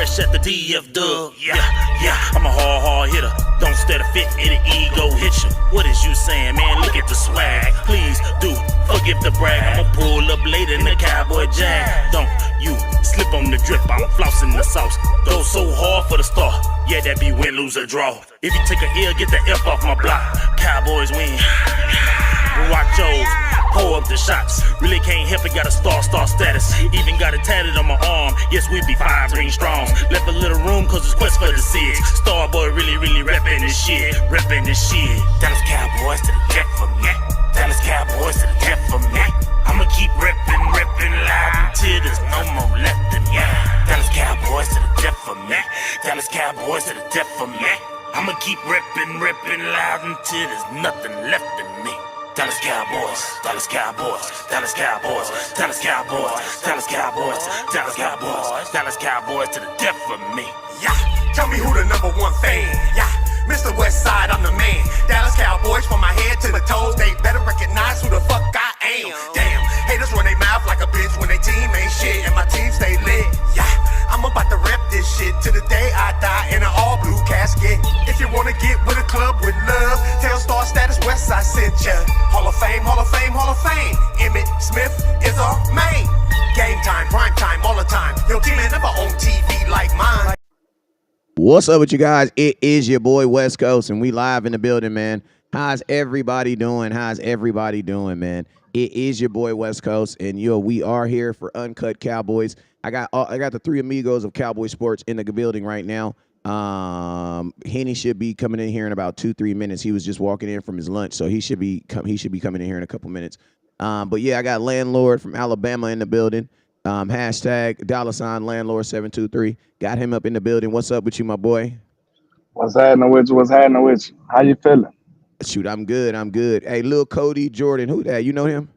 fresh at the DF Dub. Yeah, I'm a hard hitter. Don't stare to fit, it'll ego hit you. What is you saying, man? Look at the swag. Please do forgive the brag. I'ma pull up later in the Cowboy Jag. Don't you slip on the drip, I'm flossing the sauce. Go so hard for the star. Yeah, that be win, lose, or draw. If you take a L, get the F off my block. Cowboys win. Watch yours, pour up the shots. Really can't help it, got a star status. Even got it tatted on my arm. Yes, we be 5 green strongs. Left a little room cause it's quest for the six. Starboy really reppin' this shit. Dallas Cowboys to the death for me. Dallas Cowboys to the death for me. I'ma keep reppin' loud until there's no more left in me. Dallas Cowboys to the death for me. Dallas Cowboys to the death for me. I'ma keep reppin' loud until there's nothing left in me. Dallas Cowboys, Dallas Cowboys, Dallas Cowboys, Dallas Cowboys, Dallas Cowboys, Dallas Cowboys, Dallas Cowboys to the death for me. Yeah, tell me who the #1 fan. Yeah, Mr. Westside, I'm the man. Dallas Cowboys from my head to the toes. They better recognize who the fuck I am. Damn, haters run their mouth like a bitch when they team ain't shit and my team stay lit. Yeah, I'm about to rep this shit to the day I die in an all blue casket. If you wanna get with a club with love, tell Star Status Westside sent ya. Hall of Fame, Hall of Fame, Hall of Fame. Emmett Smith is our main. Game time, prime time, all the time. Your team ain't never on TV like mine. What's up with you guys? It is your boy West Coast, and we live in the building, man. How's everybody doing? Man? It is your boy West Coast, and we are here for Uncut Cowboys. I got the three amigos of Cowboy Sports in the building right now. Henny should be coming in here in about 2-3 minutes. He was just walking in from his lunch, so he should be coming in here in a couple minutes. But yeah, I got Landlord from Alabama in the building. Hashtag $landlord723. Got him up in the building. What's up with you, my boy? What's happening with you? How you feeling? Shoot, I'm good. Hey, Lil Cody Jordan, who that? You know him?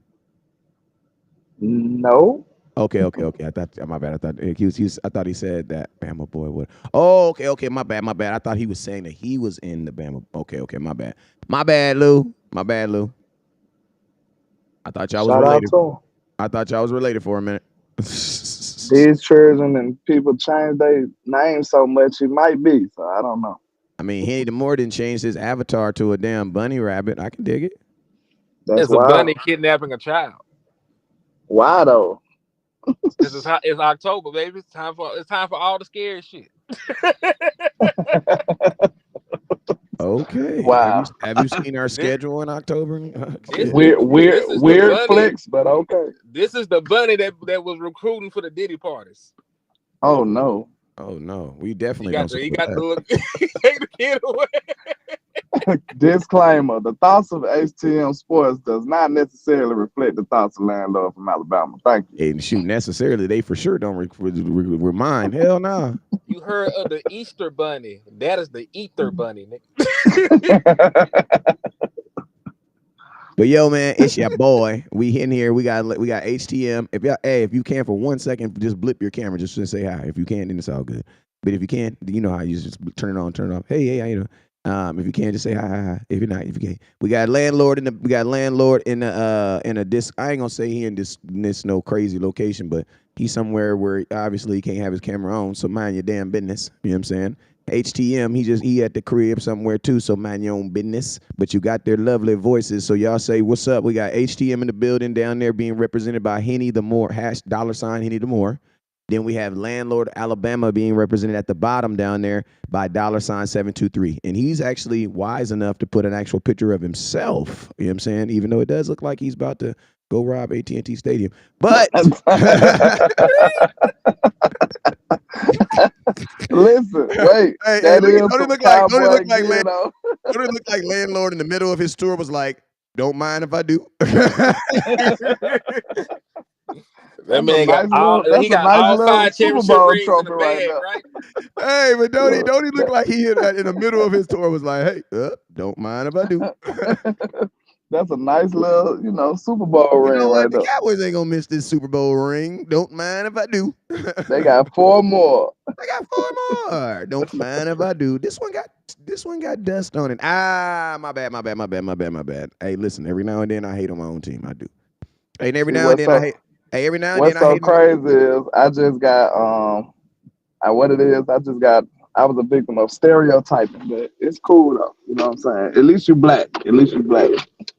No. Okay. I thought my bad. I thought he said that Bama boy would. Oh, okay. My bad. I thought he was saying that he was in the Bama. Okay. My bad, Lou. I thought y'all was related. I thought y'all was related for a minute. These children and people change their names so much, it might be. So I don't know. I mean, Henny DeMore didn't change his avatar to a damn bunny rabbit. I can dig it. It's wild. A bunny kidnapping a child. Why though? It's October, baby. It's time for all the scary shit. Okay. Wow. Have you seen our schedule in October? Weird flex, but okay. This is the bunny that was recruiting for the Diddy parties. Oh no. We definitely he got to look take the kid away. Disclaimer: the thoughts of HTM Sports does not necessarily reflect the thoughts of Landlord from Alabama. Thank you. And shoot, necessarily, they for sure don't remind. Hell no. Nah. You heard of the Easter bunny? That is the Ether bunny, nigga. But yo, man, it's your boy. We in here. We got HTM. If you can for 1 second, just blip your camera just to say hi. If you can, then it's all good. But if you can't, you know how you just turn it on, turn it off. Hey, how you doing? If you can, just say hi. If you're not, if you can't, we got landlord in a disc. I ain't gonna say he in this no crazy location, but he's somewhere where obviously he can't have his camera on. So mind your damn business. You know what I'm saying? HTM, he at the crib somewhere too. So mind your own business. But you got their lovely voices. So y'all say what's up? We got HTM in the building down there being represented by Henny DeMore # Henny DeMore. Then we have Landlord Alabama being represented at the bottom down there by $723. And he's actually wise enough to put an actual picture of himself. You know what I'm saying? Even though it does look like he's about to go rob AT&T Stadium. But listen, wait. Don't it look like Landlord in the middle of his tour was like, don't mind if I do? That man got all 5 championship rings in the bag, right? Hey, but don't he look like he in the middle of his tour was like, hey, don't mind if I do. That's a nice little, Super Bowl ring right there. The Cowboys ain't gonna miss this Super Bowl ring. Don't mind if I do. They got 4 more. Don't mind if I do. This one got dust on it. My bad. Hey, listen, every now and then I hate on my own team. I do. Hey, and every now and then I hate. Hey, every now and What's then so crazy is I what it is. I was a victim of stereotyping, but it's cool though. You know what I'm saying? At least you black.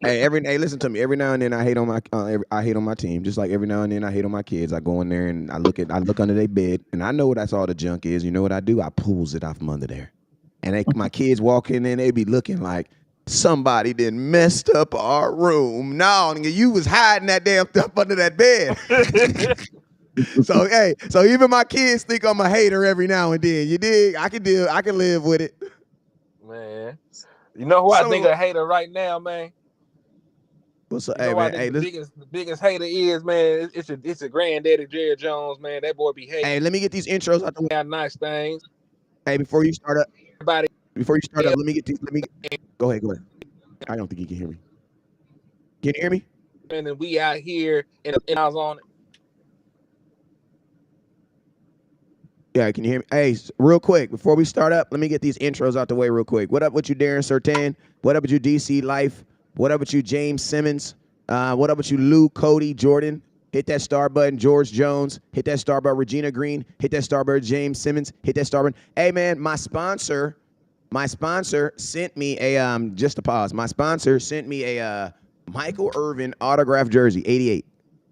Hey, listen to me. Every now and then I hate on my team. Just like every now and then I hate on my kids. I go in there and I look under their bed, and I know that's all the junk is. You know what I do? I pulls it off from under there, and my kids walk in and they be looking like somebody done messed up our room. No, nigga, you was hiding that damn stuff under that bed. So even my kids think I'm a hater every now and then. You dig? I can live with it. Man, you know who I think a hater right now, man? What's up? Hey, man. The biggest hater is, man, it's a granddaddy Jerry Jones, man. That boy be hating. Hey, let me get these intros out the way. Nice things. Hey, before you start up, let me go ahead. I don't think you can hear me. Can you hear me? And then we out here and I was on it. Yeah, can you hear me? Hey, real quick, before we start up, let me get these intros out the way real quick. What up with you, Darren Sertan? What up with you, DC Life? What up with you, James Simmons? What up with you, Lou, Cody, Jordan? Hit that star button, George Jones. Hit that star button, Regina Green. Hit that star button, James Simmons. Hit that star button. Hey, man, my sponsor sent me a, just to pause, my sponsor sent me a Michael Irvin autographed jersey, 88.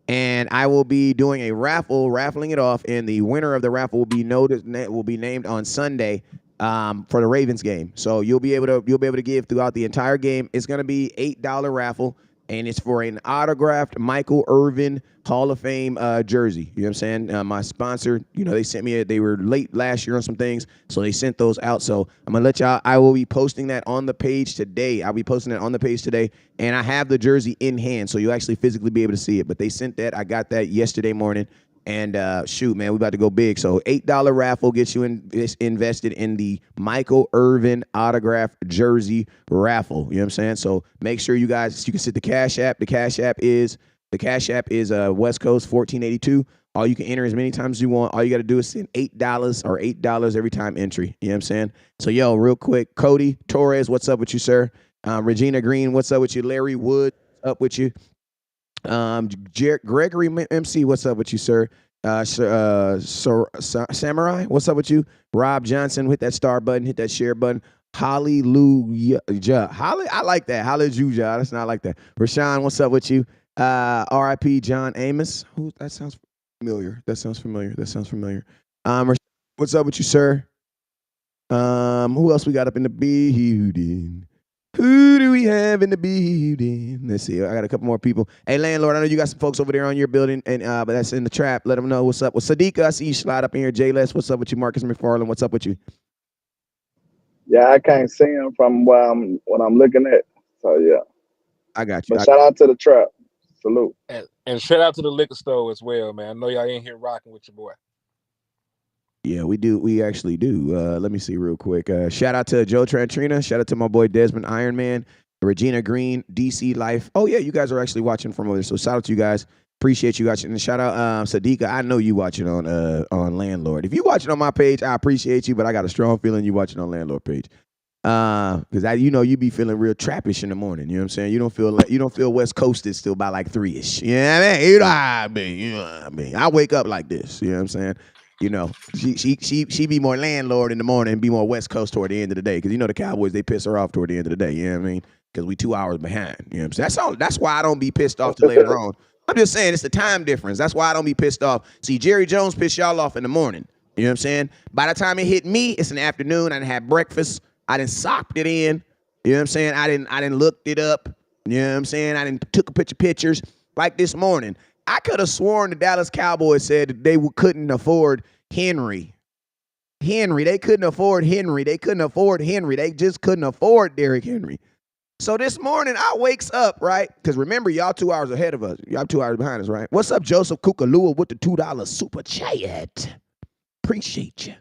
And I will be doing a raffling it off, and the winner of the raffle will be named on Sunday for the Ravens game. So you'll be able to give throughout the entire game. It's going to be $8 raffle, and it's for an autographed Michael Irvin Hall of Fame jersey. You know what I'm saying? My sponsor, they sent me they were late last year on some things, so they sent those out. So I'm going to let y'all, I will be posting that on the page today. And I have the jersey in hand, so you'll actually physically be able to see it. But they sent that. I got that yesterday morning. And shoot, man, we about to go big. So $8 raffle gets you invested in the Michael Irvin autographed jersey raffle. You know what I'm saying? So make sure you can see the Cash App. The Cash App is West Coast 1482. All you can enter as many times as you want. All you got to do is send $8 or $8 every time entry. You know what I'm saying? So, yo, real quick, Cody Torres, what's up with you, sir? Regina Green, what's up with you? Larry Wood, up with you? Gregory MC, what's up with you, sir? Samurai, what's up with you? Rob Johnson, hit that star button, hit that share button. Hallelujah. I like that. Hallelujah. That's not like that. Rashawn, what's up with you? RIP John Amos. That sounds familiar. What's up with you, sir? Who else we got up in the building? Who do we have in the building? Let's see. I got a couple more people. Hey, landlord, I know you got some folks over there on your building, and but that's in the trap. Let them know what's up. Well, Sadiqa, I see you slide up in here. J-Les, what's up with you? Marcus McFarland, what's up with you? Yeah, I can't see him from what I'm looking at. So, yeah. I got you. But shout out to the trap. Salute. And shout out to the liquor store as well, man. I know y'all in here rocking with your boy. Yeah, we do. We actually do. Let me see real quick. Shout out to Joe Trantrina. Shout out to my boy Desmond Ironman, Regina Green, DC Life. Oh, yeah, you guys are actually watching from over there. So shout out to you guys. Appreciate you watching. And shout out Sadiqa. I know you watching on Landlord. If you watching on my page, I appreciate you, but I got a strong feeling you watching on Landlord page. Because you be feeling real trappish in the morning. You know what I'm saying? You don't feel West Coasted still by like 3-ish. You know what I mean? You know what I mean? I wake up like this. You know what I'm saying? She be more landlord in the morning and be more West Coast toward the end of the day. Because the Cowboys, they piss her off toward the end of the day. You know what I mean? Because we 2 hours behind. You know what I'm saying? That's why I don't be pissed off till later on. I'm just saying it's the time difference. That's why I don't be pissed off. See, Jerry Jones pissed y'all off in the morning. You know what I'm saying? By the time it hit me, it's in the afternoon. I done had breakfast. I done socked it in. You know what I'm saying? I didn't looked it up. You know what I'm saying? I didn't took a pictures. Like this morning, I could have sworn the Dallas Cowboys said that they couldn't afford Henry. They couldn't afford Henry. They just couldn't afford Derrick Henry. So this morning, I wakes up, right? Because remember, y'all 2 hours ahead of us. Y'all 2 hours behind us, right? What's up, Joseph Kukalua with the $2 super chat? Appreciate you.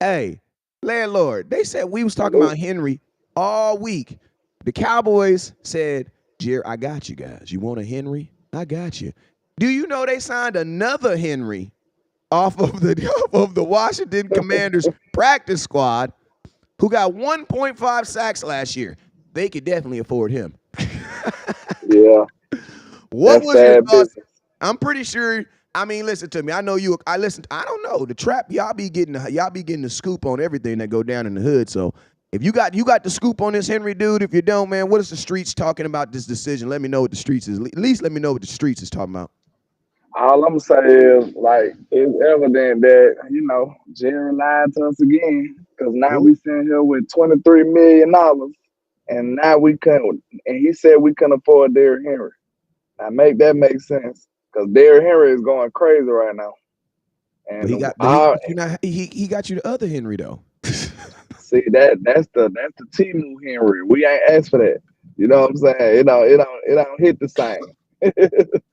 Hey, landlord, they said we was talking about Henry all week. The Cowboys said, Jerry, I got you guys. You want a Henry? I got you. Do you know they signed another Henry off of the Washington Commanders practice squad who got 1.5 sacks last year? They could definitely afford him. Yeah. What was your thoughts? I'm pretty sure I mean, listen to me. I know you. I don't know the trap. Y'all be getting the scoop on everything that go down in the hood. So if you got the scoop on this Henry dude, if you don't, man, what is the streets talking about this decision? Let me know what the streets is. At least let me know what the streets is talking about. All I'm gonna say is, like, it's evident that Jerry lied to us again, because now we sitting here with $23 million, and now we couldn't. And he said we couldn't afford Derrick Henry. Now make sense, because Derrick Henry is going crazy right now. And he got you the other Henry though. See, that's the Timu Henry. We ain't asked for that. You know what I'm saying? It don't hit the same.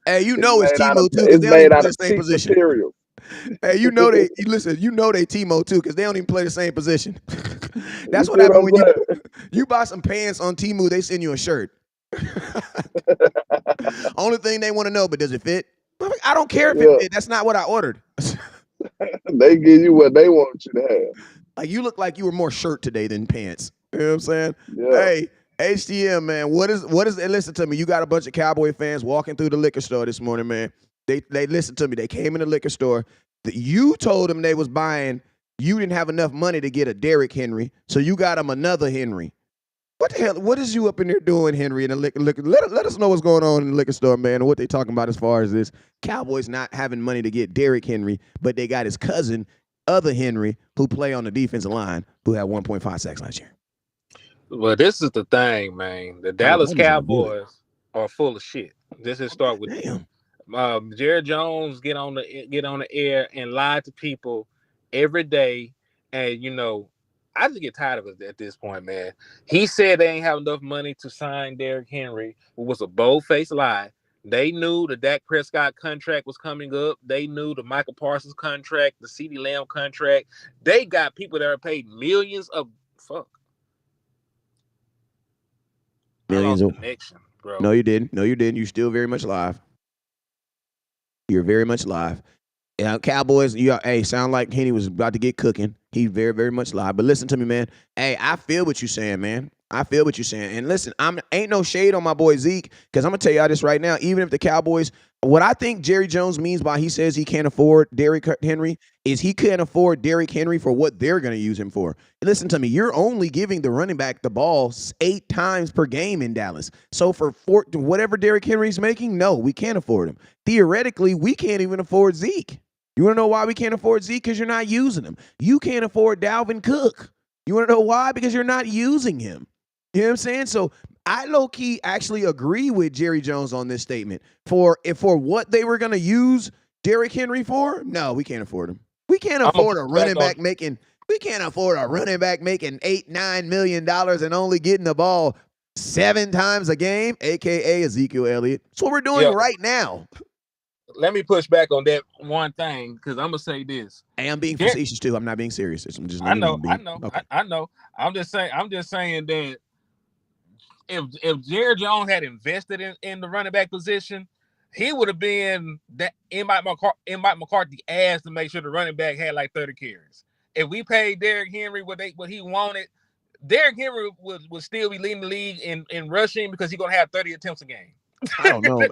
Hey, it's Timo too, because because they made don't even play out of the same cheap position. material. Hey, they Timo too, because they don't even play the same position. That's what happened when you buy some pants on Temu, they send you a shirt. Only thing they want to know, but does it fit? I don't care if it fit. That's not what I ordered. They give you what they want you to have. Like, you look like you were more shirt today than pants. You know what I'm saying? Yeah. Hey, HTM, man, what is listen to me. You got a bunch of Cowboy fans walking through the liquor store this morning, man. They listened to me. They came in the liquor store. You told them they was buying. You didn't have enough money to get a Derrick Henry, so you got them another Henry. What the hell? What is you up in there doing, Henry, in the liquor? Let us know what's going on in the liquor store, man, and what they talking about as far as this. Cowboys not having money to get Derrick Henry, but they got his cousin, other Henry, who play on the defensive line, who had 1.5 sacks last year. Well, this is the thing, man. The Dallas Cowboys are full of shit. This is start with Jerry Jones get on the air and lie to people every day, and I just get tired of it at this point, man. He said they ain't have enough money to sign Derrick Henry, which was a bold-faced lie. They knew the Dak Prescott contract was coming up. They knew the Michael Parsons contract, the CeeDee Lamb contract. They got people that are paid millions of Millions of connection, bro. No, you didn't. You're still very much live. You're very much live. Cowboys, sound like Henry was about to get cooking. He's very, very much live. But listen to me, man. Hey, I feel what you're saying, man. I feel what you're saying. And listen, ain't no shade on my boy Zeke, because I'm going to tell y'all this right now. Even if the Cowboys, what I think Jerry Jones means by he says he can't afford Derrick Henry is he can't afford Derrick Henry for what they're going to use him for. And listen to me, you're only giving the running back the ball 8 times per game in Dallas. So for whatever Derrick Henry's making, no, we can't afford him. Theoretically, we can't even afford Zeke. You want to know why we can't afford Zeke? Because you're not using him. You can't afford Dalvin Cook. You want to know why? Because you're not using him. You know what I'm saying? So I low-key actually agree with Jerry Jones on this statement. For what they were going to use Derrick Henry for, no, we can't afford him. We can't afford a running back making $8-9 million and only getting the ball 7 times a game, a.k.a. Ezekiel Elliott. That's what we're doing right now. Let me push back on that one thing, because I'm gonna say this. Hey, I'm being facetious too. I'm not being serious. I know. I'm just saying that if Jerry Jones had invested in the running back position, he would have been that in Mike McCarthy's ass to make sure the running back had like 30 carries. If we paid Derrick Henry what he wanted, Derrick Henry would still be leading the league in rushing, because he's gonna have 30 attempts a game. I don't know. Of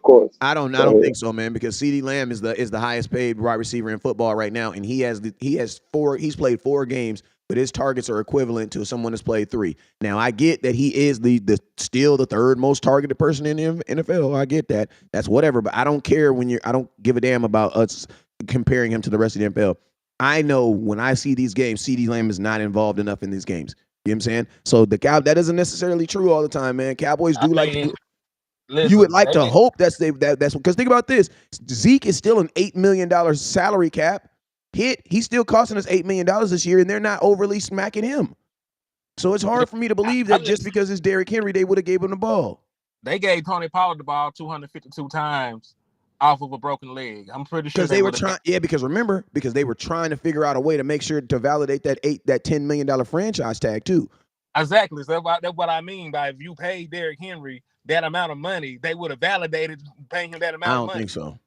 course. I don't think so, man, because CeeDee Lamb is the highest paid wide receiver in football right now, and he's played 4 games, but his targets are equivalent to someone that's played 3. Now, I get that he is still the 3rd most targeted person in the NFL. I get that. That's whatever, but I don't care I don't give a damn about us comparing him to the rest of the NFL. I know when I see these games, CeeDee Lamb is not involved enough in these games. You know what I'm saying? So that isn't necessarily true all the time, man. Cowboys do you would like to hope that's because think about this. Zeke is still an $8 million salary cap hit. He's still costing us $8 million this year, and they're not overly smacking him. So it's hard for me to believe that just because it's Derrick Henry, they would have gave him the ball. They gave Tony Pollard the ball 252 times off of a broken leg. I'm pretty sure because they were trying. Yeah, because they were trying to figure out a way to make sure to validate that $10 million franchise tag too. Exactly. So that's what I mean by if you pay Derrick Henry that amount of money, they would have validated paying him that amount of money. I don't think so.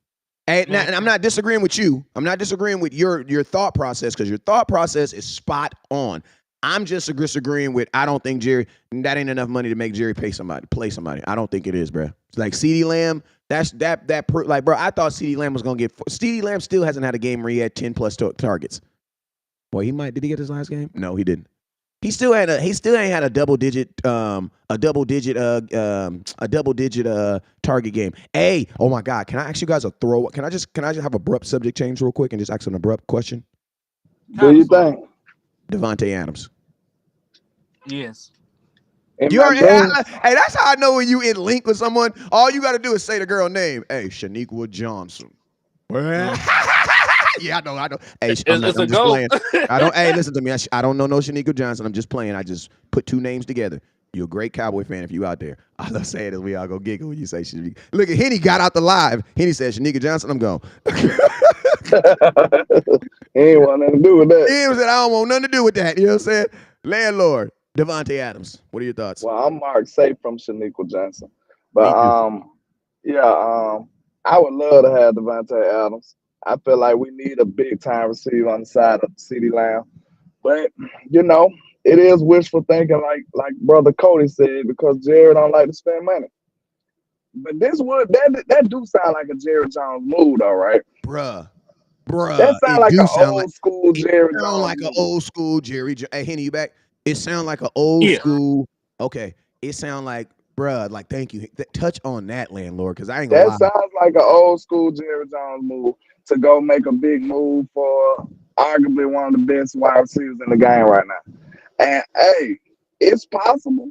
And I'm not disagreeing with you. I'm not disagreeing with your thought process, because your thought process is spot on. I'm just disagreeing with. I don't think Jerry. That ain't enough money to make Jerry play somebody. I don't think it is, bro. It's like CeeDee Lamb. Like, bro. I thought CeeDee Lamb was gonna get. CeeDee Lamb still hasn't had a game where he had 10 plus targets. Boy, he might. Did he get his last game? No, he didn't. He still ain't had a double digit target game. Hey, oh my God, can I ask you guys a throw? Can I just have abrupt subject change real quick and just ask an abrupt question? Do you think? Devontae Adams. Yes. Hey, that's how I know when you in link with someone. All you got to do is say the girl name. Hey, Shaniqua Johnson. Yeah, I know. Hey, I'm just playing. Hey, listen to me. I don't know no Shaniqua Johnson. I'm just playing. I just put two names together. You're a great Cowboy fan if you out there. I love saying this. We all go giggle when you say Shaniqua. Look at Henny got out the live. Henny said Shaniqua Johnson. I'm gone. He ain't want nothing to do with that. He said I don't want nothing to do with that. You know what I'm saying? Landlord, Devontae Adams. What are your thoughts? Well, I'm Mark safe from Shaniqua Johnson, but I would love to have Devontae Adams. I feel like we need a big time receiver on the side of CeeDee Lamb, but it is wishful thinking, like Brother Cody said, because Jerry don't like to spend money. But that do sound like a Jerry Jones move, though, right? Bruh. That sound like an old school Jerry Jones. Sound like an old school Jerry. Hey, Henny, you back? It sound like an old school. Okay, it sound like, bruh. Like, thank you. Touch on that, landlord, because I ain't gonna lie. That sounds like an old school Jerry Jones move to go make a big move for arguably one of the best wide receivers in the game right now. And hey, it's possible.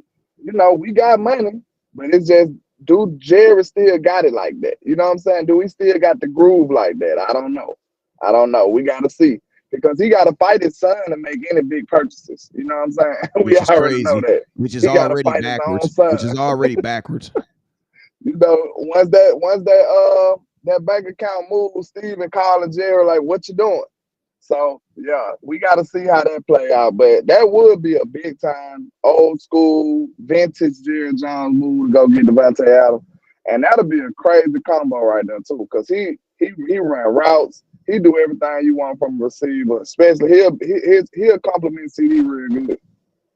We got money, but it's just, do Jerry still got it like that? You know what I'm saying? Do we still got the groove like that? I don't know. We got to see, because he got to fight his son to make any big purchases. You know what I'm saying? We already know that. Which is already backwards. Once that bank account moves, Steven calling Jerry like, "What you doing?" So yeah, we got to see how that play out. But that would be a big time, old school, vintage Jerry Jones move to go get Devontae Adams, and that'll be a crazy combo right there too, because he ran routes. He do everything you want from a receiver. Especially he'll compliment CD real good.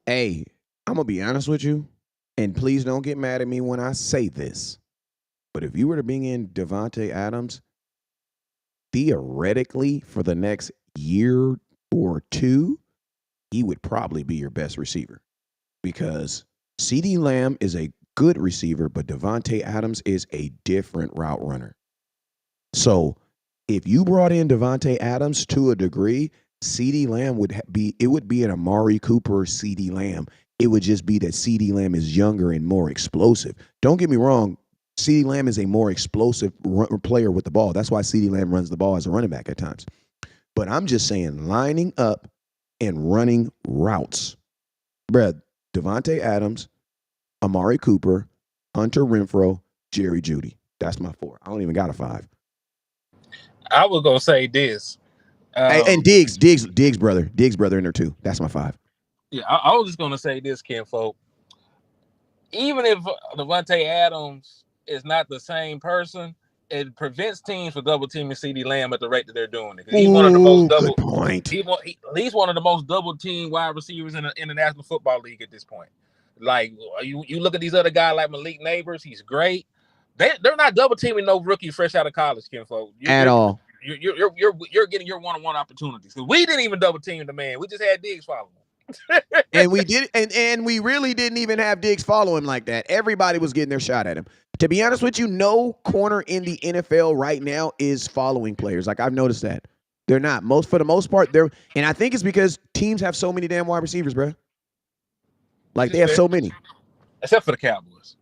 Hey, I'm gonna be honest with you, and please don't get mad at me when I say this, but if you were to bring in Devontae Adams, theoretically for the next year or two, he would probably be your best receiver, because CeeDee Lamb is a good receiver, but Devontae Adams is a different route runner. So if you brought in Devontae Adams to a degree, CeeDee Lamb would be an Amari Cooper CeeDee Lamb. It would just be that CeeDee Lamb is younger and more explosive. Don't get me wrong, CeeDee Lamb is a more explosive player with the ball. That's why CeeDee Lamb runs the ball as a running back at times. But I'm just saying, lining up and running routes. Bruh, Devontae Adams, Amari Cooper, Hunter Renfrow, Jerry Jeudy. That's my four. I don't even got a five. I was gonna say this. And Diggs, brother in there too. That's my five. Yeah, I was just gonna say this, kinfolk. Even if Devontae Adams is not the same person, it prevents teams from double teaming CeeDee Lamb at the rate that they're doing it. He's one of the most double. Good point. He's one of the most double team wide receivers in the National Football League at this point. Like you look at these other guys like Malik Neighbors, he's great. They're not double teaming no rookie fresh out of college, kinfolk. At all. You're getting your one-on-one opportunities. Because we didn't even double team the man. We just had Diggs follow him. And we did, and we really didn't even have Diggs follow him like that. Everybody was getting their shot at him. To be honest with you, no corner in the NFL right now is following players. Like, I've noticed that. They're not. For the most part, and I think it's because teams have so many damn wide receivers, bro. Like, they have so many. Except for the Cowboys.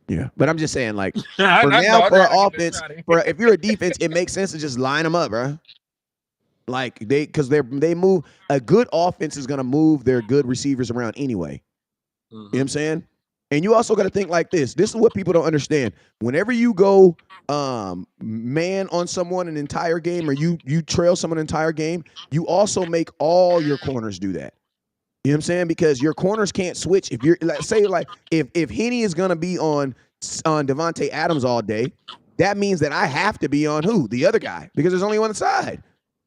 Yeah, but I'm just saying, like, for offense, if you're a defense, it makes sense to just line them up, bro. Like, because they move. A good offense is gonna move their good receivers around anyway. Mm-hmm. You know what I'm saying? And you also got to think like this. This is what people don't understand. Whenever you go man on someone an entire game, or you trail someone an entire game, you also make all your corners do that. You know what I'm saying? Because your corners can't switch. If you're if Henny is gonna be on Devontae Adams all day, that means that I have to be on who? The other guy, because there's only one side.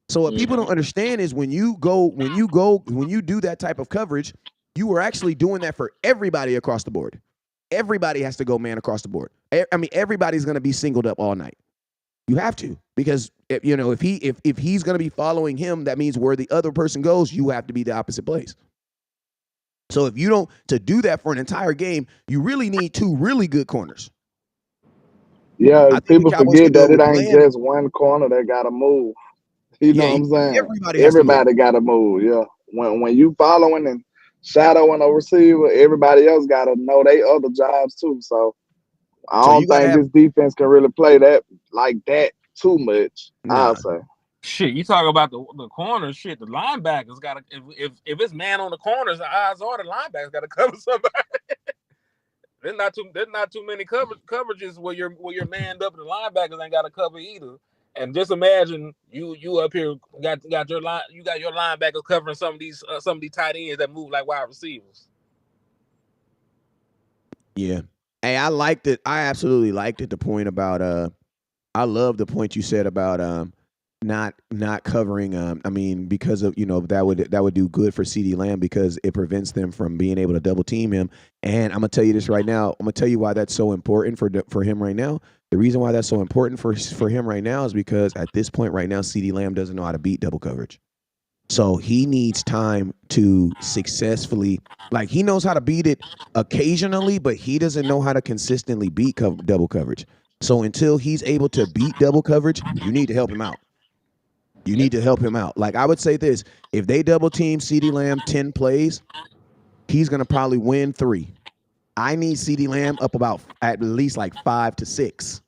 So what people don't understand is when you do that type of coverage, you are actually doing that for everybody across the board. Everybody has to go man across the board. I mean, everybody's going to be singled up all night. You have to, because if he's going to be following him, that means where the other person goes, you have to be the opposite place. So if you don't, to do that for an entire game, you really need two really good corners. Yeah, people forget that it ain't just one corner that got to move. You know what I'm saying? Everybody got to move. Yeah. When you following and shadowing a receiver, everybody else got to know their other jobs too. So I don't think this defense can really play that like that too much. I'll say. Shit, you talk about the corners. Shit, the linebackers got to. If it's man on the corners, the odds are the linebackers got to cover somebody. There's not too many coverages where you're manned up and the linebackers ain't got to cover either. And just imagine you up here got your linebackers covering some of these tight ends that move like wide receivers. Yeah. Hey, I liked it. I absolutely liked it. The point about I love the point you said about not covering. I mean, because of that would do good for CeeDee Lamb because it prevents them from being able to double team him. And I'm gonna tell you this right now. I'm gonna tell you why that's so important for him right now. The reason why that's so important for him right now is because at this point right now, CeeDee Lamb doesn't know how to beat double coverage. So he needs time to successfully, like he knows how to beat it occasionally, but he doesn't know how to consistently beat double coverage. So until he's able to beat double coverage, you need to help him out. You need to help him out. Like I would say this, if they double team CeeDee Lamb 10 plays, he's going to probably win 3. I need CeeDee Lamb up about at least like 5 to 6.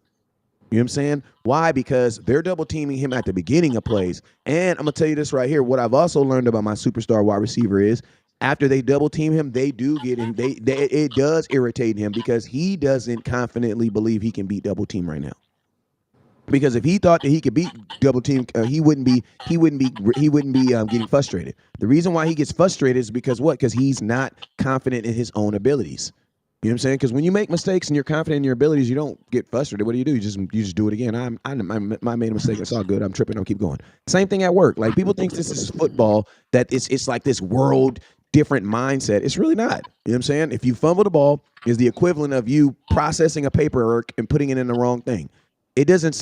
You know what I'm saying? Why? Because they're double teaming him at the beginning of plays. And I'm going to tell you this right here. What I've also learned about my superstar wide receiver is after they double team him, they do get him. It does irritate him because he doesn't confidently believe he can beat double team right now. Because if he thought that he could beat double team, he wouldn't be getting frustrated. The reason why he gets frustrated is because what? Because he's not confident in his own abilities. You know what I'm saying? Because when you make mistakes and you're confident in your abilities, you don't get frustrated. What do? You just do it again. I made a mistake. It's all good. I'm tripping. I'll keep going. Same thing at work. Like people think this is football, that it's like this world different mindset. It's really not. You know what I'm saying? If you fumble the ball, is the equivalent of you processing a paperwork and putting it in the wrong thing. It doesn't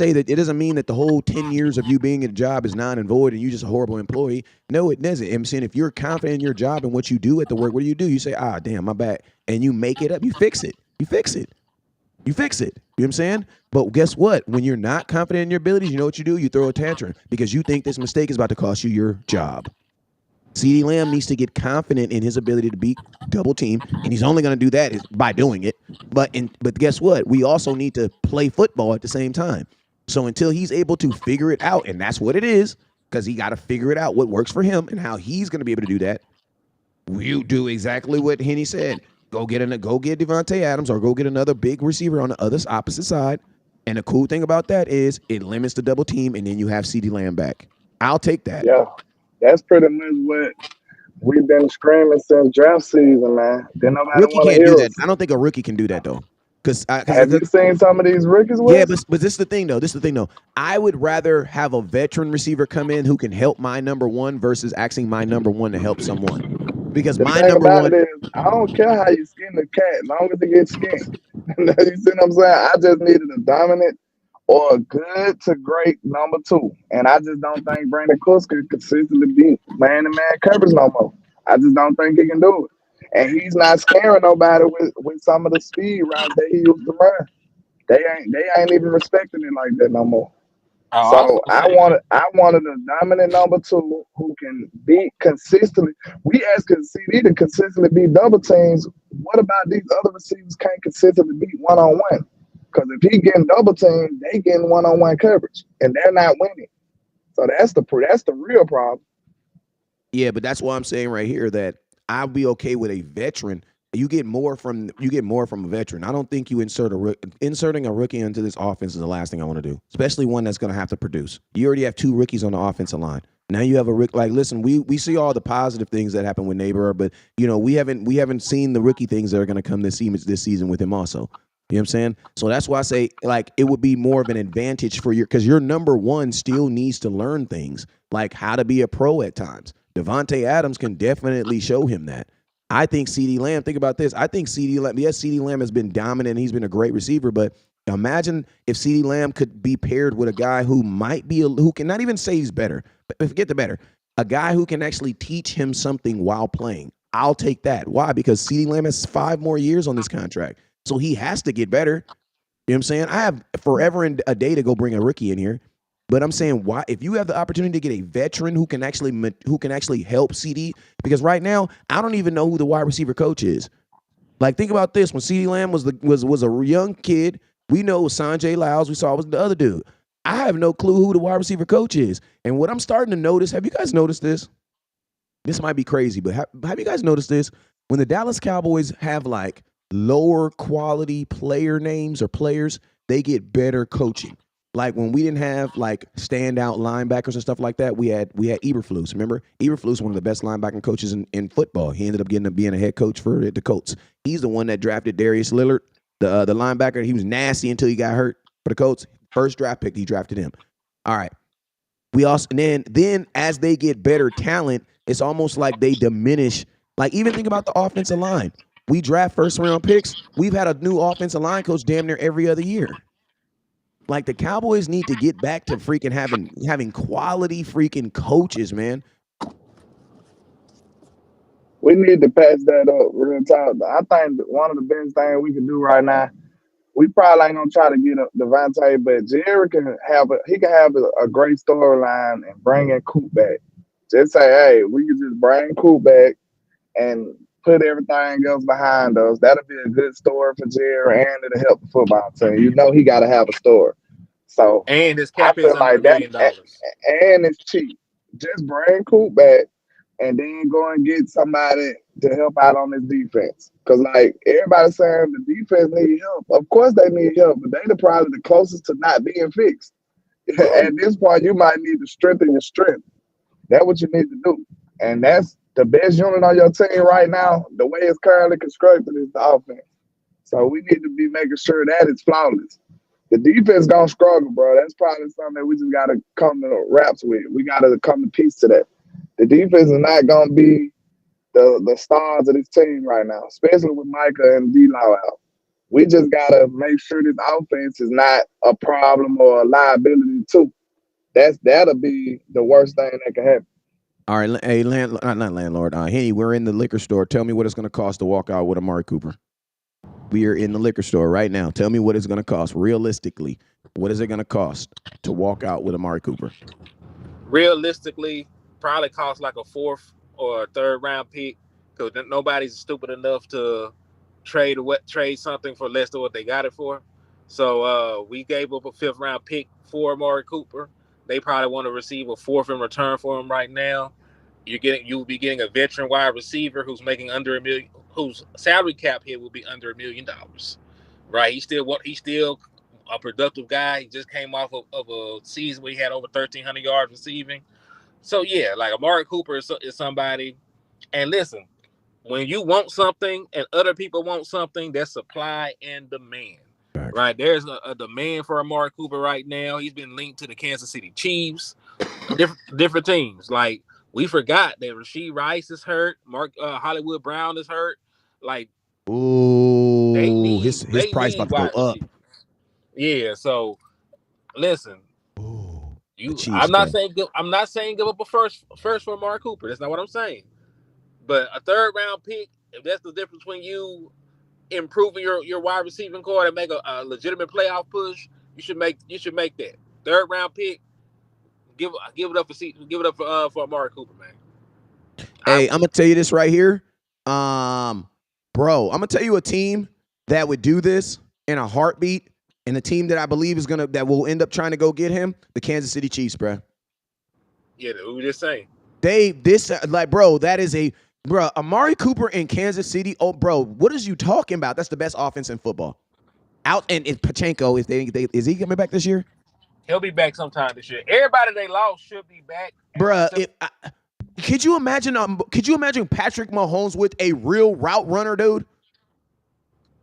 mean that the whole 10 years of you being in a job is non and void and you're just a horrible employee. No, it doesn't. I'm saying if you're confident in your job and what you do at the work, what do? You say, damn, my bad. And you make it up. You fix it. You fix it. You know what I'm saying? But guess what? When you're not confident in your abilities, you know what you do? You throw a tantrum because you think this mistake is about to cost you your job. CeeDee Lamb needs to get confident in his ability to beat double team, and he's only going to do that is by doing it. But guess what? We also need to play football at the same time. So until he's able to figure it out, and that's what it is, because he got to figure it out what works for him and how he's going to be able to do that. You do exactly what Henny said. Go get Devontae Adams or go get another big receiver on the other opposite side. And the cool thing about that is it limits the double team, and then you have CeeDee Lamb back. I'll take that. Yeah. That's pretty much what we've been screaming since draft season, man. Then nobody rookie can't do that. I don't think a rookie can do that though. Have you seen some of these rookies? Yeah, but this is the thing though. I would rather have a veteran receiver come in who can help my number one versus asking my number one to help someone. Because my number one is, I don't care how you skin the cat, as long as it gets skinned. You see what I'm saying? I just needed a dominant or a good to great number 2. And I just don't think Brandon Cooks could consistently beat man-to-man coverage no more. I just don't think he can do it. And he's not scaring nobody with some of the speed routes that he used to run. They ain't even respecting it like that no more. So I wanted a dominant number 2 who can beat consistently. We asking CD to consistently beat double teams. What about these other receivers can't consistently beat one-on-one? Because if he getting double teamed, they getting one-on-one coverage, and they're not winning. So that's the real problem. Yeah, but that's why I'm saying right here that I'll be okay with a veteran. You get more from a veteran. I don't think you inserting a rookie into this offense is the last thing I want to do, especially one that's going to have to produce. You already have 2 rookies on the offensive line. Now you have a rookie. Like, listen, we see all the positive things that happen with Neighbor, but we haven't seen the rookie things that are going to come this season with him also. You know what I'm saying? So that's why I say, like, it would be more of an advantage for because your number one still needs to learn things, like how to be a pro at times. Devontae Adams can definitely show him that. I think CeeDee Lamb, think about this. I think CeeDee Lamb, yes, CeeDee Lamb has been dominant. He's been a great receiver, but imagine if CeeDee Lamb could be paired with a guy who might be, who can not even say he's better, but forget the better, a guy who can actually teach him something while playing. I'll take that. Why? Because CeeDee Lamb has 5 more years on this contract. So he has to get better. You know what I'm saying? I have forever and a day to go bring a rookie in here. But I'm saying, why? If you have the opportunity to get a veteran who can actually help CD, because right now I don't even know who the wide receiver coach is. Like, think about this: when CeeDee Lamb was a young kid, we know it was Sanjay Lyles. We saw it was the other dude. I have no clue who the wide receiver coach is. And what I'm starting to notice, have you guys noticed this? This might be crazy, but have you guys noticed this? When the Dallas Cowboys have like lower quality player names or players, they get better coaching. Like when we didn't have like standout linebackers and stuff like that, we had Eberflus. Remember, Eberflus, one of the best linebacking coaches in football. He ended up being a head coach for the Colts. He's the one that drafted Darius Lillard, the linebacker. He was nasty until he got hurt for the Colts. First draft pick, he drafted him. All right. We also then as they get better talent, it's almost like they diminish. Like, even think about the offensive line. We draft first round picks. We've had a new offensive line coach damn near every other year. Like, the Cowboys need to get back to freaking having quality freaking coaches, man. We need to patch that up real talk. I think one of the best things we can do right now, we probably ain't gonna try to get Devontae, but Jerry can have a great storyline and bring in Coop back. Just say, hey, we can just bring Coop back and put everything else behind us. That'll be a good story for Jerry, and it'll help the football team. You know he got to have a story. So and his I cap is feel under like $1 that, million. and it's cheap. Just bring Coop back, and then go and get somebody to help out on this defense. Because, like, everybody's saying the defense needs help. Of course they need help, but they're probably the closest to not being fixed. At this point, you might need to strengthen your strength. That's what you need to do. And that's the best unit on your team right now. The way it's currently constructed is the offense. So we need to be making sure that it's flawless. The defense gonna struggle, bro. That's probably something that we just gotta come to wraps with. We gotta come to peace to that. The defense is not gonna be the stars of this team right now, especially with Micah and D-Law out. We just gotta make sure this offense is not a problem or a liability too. That'll be the worst thing that can happen. All right, hey, not landlord. Henny, we're in the liquor store. Tell me what it's going to cost to walk out with Amari Cooper. We are in the liquor store right now. Tell me what it's going to cost. Realistically, what is it going to cost to walk out with Amari Cooper? Realistically, probably cost like a 4th or a 3rd round pick, because nobody's stupid enough to trade something for less than what they got it for. So we gave up a 5th round pick for Amari Cooper. They probably want to receive a 4th in return for him right now. You'll be getting a veteran wide receiver who's making under $1 million, whose salary cap hit will be under $1 million. Right? He's still a productive guy. He just came off of a season where he had over 1,300 yards receiving. So yeah, like Amari Cooper is somebody. And listen, when you want something and other people want something, that's supply and demand. Right, there's a demand for Amari Cooper right now. He's been linked to the Kansas City Chiefs, different teams. Like, we forgot that Rashee Rice is hurt, Hollywood Brown is hurt. Like, ooh, his price about to go up. Yeah, so listen, ooh, I'm not saying give up a first for Amari Cooper. That's not what I'm saying. But a 3rd round pick, if that's the difference between you improving your wide receiving core and make a legitimate playoff push, you should make that 3rd round pick. Give it up for Amari Cooper, man. Hey, I'm gonna tell you this right here, bro. I'm gonna tell you a team that would do this in a heartbeat, and a team that I believe that will end up trying to go get him, the Kansas City Chiefs, bro. Yeah, we were just saying. That is Bro, Amari Cooper in Kansas City. Oh, bro, what is you talking about? That's the best offense in football. And Pachenko, is he coming back this year? He'll be back sometime this year. Everybody they lost should be back. Bro, could you imagine Patrick Mahomes with a real route runner, dude?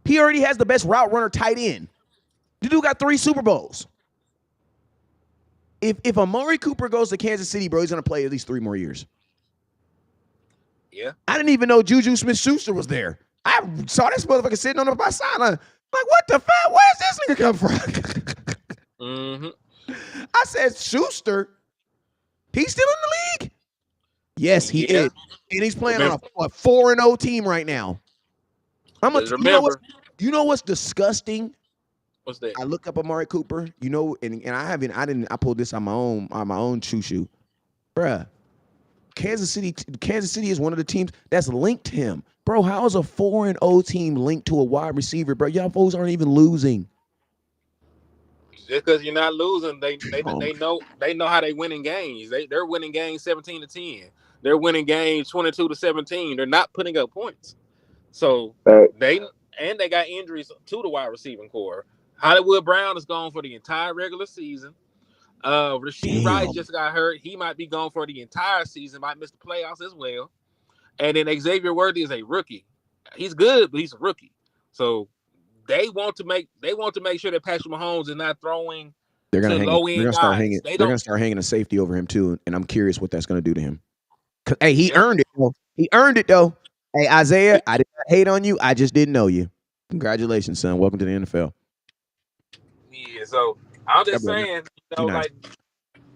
He already has the best route runner tight end. The dude got 3 Super Bowls. If Amari Cooper goes to Kansas City, bro, he's going to play at least 3 more years. Yeah. I didn't even know Juju Smith-Schuster was there. I saw this motherfucker sitting on my sideline. Like, what the fuck? Where's this nigga come from? I said, Schuster, he's still in the league? Yes, he is. And he's playing on a 4-0 team right now. You know what's disgusting? What's that? I look up Amari Cooper, and I pulled this on my own choo-choo. Bruh, Kansas City is one of the teams that's linked to him. Bro, how is a 4-0 team linked to a wide receiver, bro? Y'all folks aren't even losing. Just because you're not losing, they know how they winning games. They're winning games 17-10. They're winning games 22-17. They're not putting up points. So they got injuries to the wide receiving core. Hollywood Brown is gone for the entire regular season. Rasheed Rice just got hurt. He might be gone for the entire season. Might miss the playoffs as well. And then Xavier Worthy is a rookie. He's good, but he's a rookie. So they want to make sure that Patrick Mahomes is not throwing to low end guys. They're gonna start hanging a safety over him too, and I'm curious what that's gonna do to him. Hey, he earned it. He earned it though. Hey, Isaiah, I did not hate on you. I just didn't know you. Congratulations, son. Welcome to the NFL. Yeah, so I'm just saying, like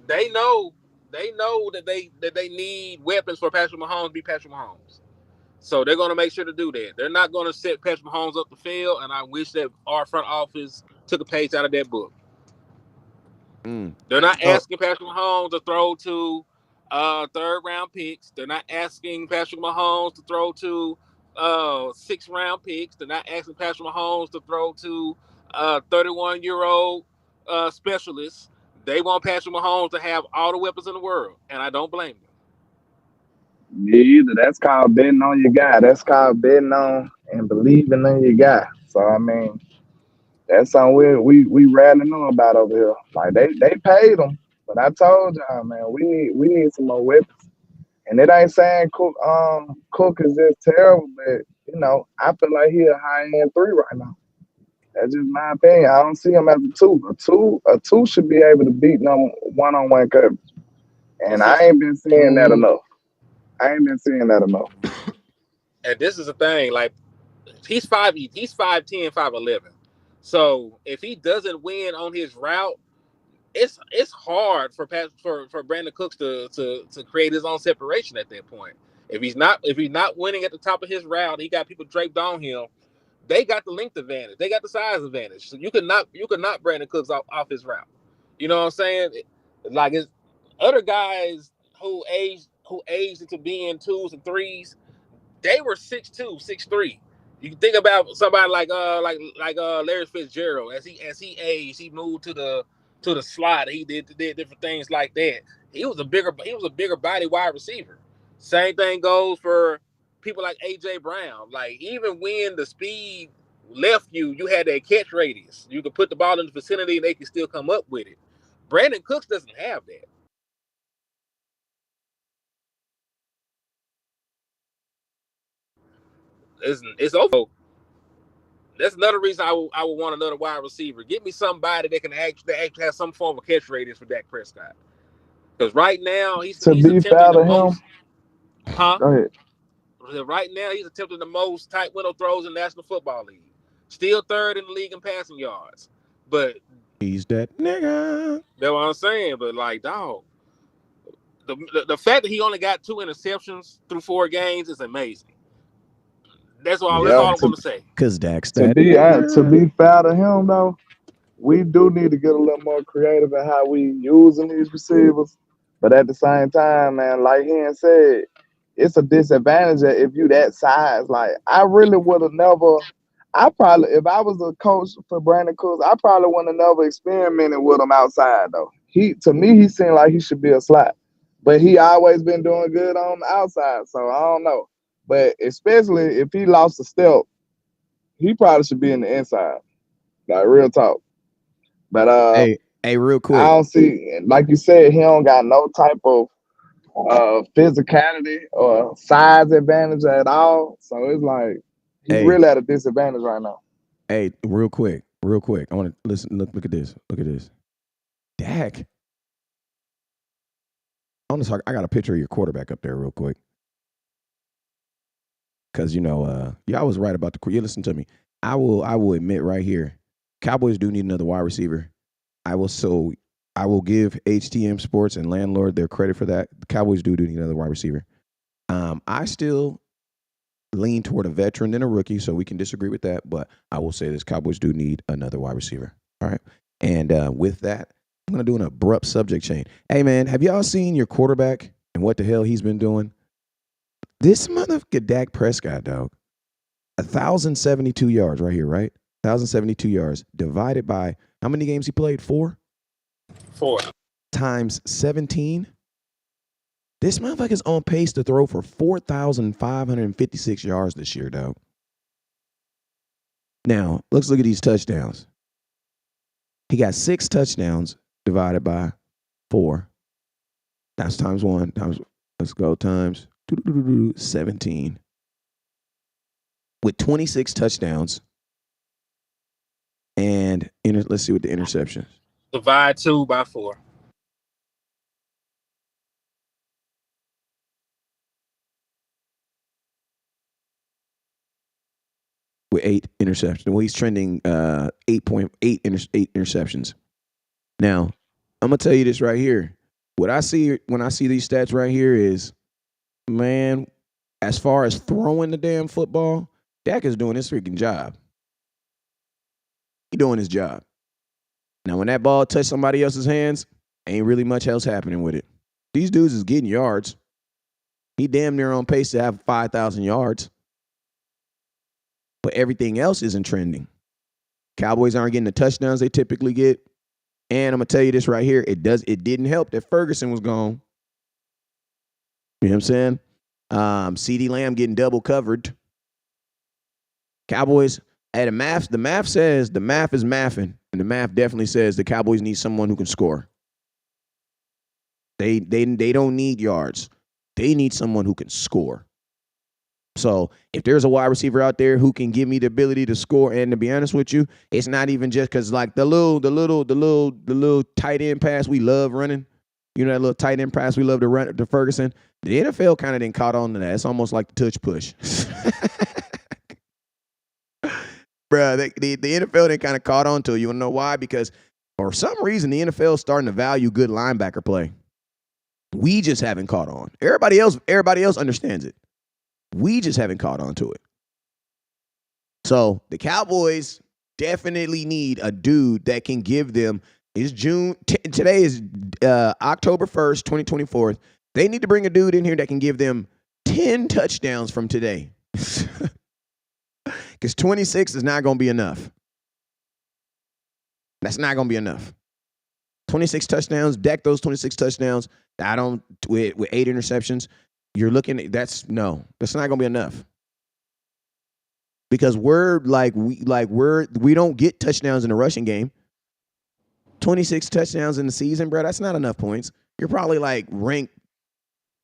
they know that they need weapons for Patrick Mahomes to be Patrick Mahomes. So they're going to make sure to do that. They're not going to set Patrick Mahomes up the field, and I wish that our front office took a page out of that book. They're not asking Patrick Mahomes to throw to third-round picks. They're not asking Patrick Mahomes to throw to sixth-round picks. They're not asking Patrick Mahomes to throw to 31-year-old specialists. They want Patrick Mahomes to have all the weapons in the world, and I don't blame them. Me either. That's called betting on your guy. That's called betting on and believing in your guy. So I mean, that's something we rarely know about over here. Like they paid him, but I told y'all, man, we need some more weapons. And it ain't saying Cook is just terrible, but I feel like he a high end 3 right now. That's just my opinion. I don't see him as a 2. A 2 should be able to beat them one-on-one coverage. And I ain't been seeing that enough. And this is the thing, like he's 5'10", 5'11". So if he doesn't win on his route, it's hard for Brandon Cooks to create his own separation at that point. If he's not winning at the top of his route, he got people draped on him. They got the length advantage. They got the size advantage. So you could not Brandon Cooks off his route. You know what I'm saying? Like it's other guys who aged into being 2s and 3s. They were 6'2", 6'3". You can think about somebody like Larry Fitzgerald. As he aged, he moved to the slot. He did different things like that. He was a bigger body wide receiver. Same thing goes for people like AJ Brown. Like even when the speed left you had that catch radius. You could put the ball in the vicinity and they can still come up with it. Brandon Cooks doesn't have that. It's over. That's another reason I would want another wide receiver. Get me somebody that can actually have some form of catch radius for Dak Prescott. Because right now he's attempting the most. Huh? Go ahead. Right now he's attempting the most tight window throws in the National Football League. Still 3rd in the league in passing yards. But he's that nigga. That's what I'm saying. But like, dog, the fact that he only got 2 interceptions through 4 games is amazing. That's all I'm going to say. Because Dak's to be fair to him, though, we do need to get a little more creative in how we using these receivers. But at the same time, man, like Ian said, it's a disadvantage if you that size. Like, I really would have never – if I was a coach for Brandon Cooks, I probably would have never experimented with him outside, though. To me, he seemed like he should be a slot. But he always been doing good on the outside, so I don't know. But especially if he lost a step, he probably should be in the inside. Like, real talk. But hey, real quick. I don't see, like you said, he don't got no type of physicality or size advantage at all. So it's like he's really at a disadvantage right now. Hey, real quick. I want to listen. Look at this. Dak. I want to talk. I got a picture of your quarterback up there, real quick. Because y'all was right about the. You listen to me. I will admit right here, Cowboys do need another wide receiver. I will give HTM Sports and Landlord their credit for that. The Cowboys do need another wide receiver. I still lean toward a veteran than a rookie, so we can disagree with that. But I will say this: Cowboys do need another wide receiver. All right, and with that, I'm gonna do an abrupt subject change. Hey man, have y'all seen your quarterback and what the hell he's been doing? This motherfucker Dak Prescott, dog. 1,072 yards right here, right? 1,072 yards divided by how many games he played? 4? 4 times 17. This motherfucker's on pace to throw for 4,556 yards this year, dog. Now, let's look at these touchdowns. He got 6 touchdowns divided by 4. That's times 1. Times 17. With 26 touchdowns. And let's see what the interceptions. Divide 2 by 4. With 8 interceptions. Well, he's trending 8.8 interceptions. Now, I'm gonna tell you this right here. What I see when I see these stats right here is, man, as far as throwing the damn football, Dak is doing his freaking job. He's doing his job. Now, when that ball touched somebody else's hands, ain't really much else happening with it. These dudes is getting yards. He damn near on pace to have 5,000 yards. But everything else isn't trending. Cowboys aren't getting the touchdowns they typically get. And I'm going to tell you this right here. It didn't help that Ferguson was gone. You know what I'm saying? CeeDee Lamb getting double covered. Cowboys, the math is mathing. And the math definitely says the Cowboys need someone who can score. They don't need yards. They need someone who can score. So if there's a wide receiver out there who can give me the ability to score, and to be honest with you, it's not even just because like the little tight end pass we love running, that little tight end pass we love to run to Ferguson. The NFL kind of didn't caught on to that. It's almost like the touch push. Bruh, the NFL didn't kind of caught on to it. You want to know why? Because for some reason the NFL is starting to value good linebacker play. We just haven't caught on. Everybody else understands it. We just haven't caught on to it. So the Cowboys definitely need a dude that can give them. Today is October 1st, 2024. They need to bring a dude in here that can give them 10 touchdowns from today. Because 26 is not going to be enough. That's not going to be enough. 26 touchdowns, deck those 26 touchdowns. With 8 interceptions. You're looking at that's not going to be enough. Because we don't get touchdowns in the rushing game. 26 touchdowns in the season, bro, that's not enough points. You're probably like ranked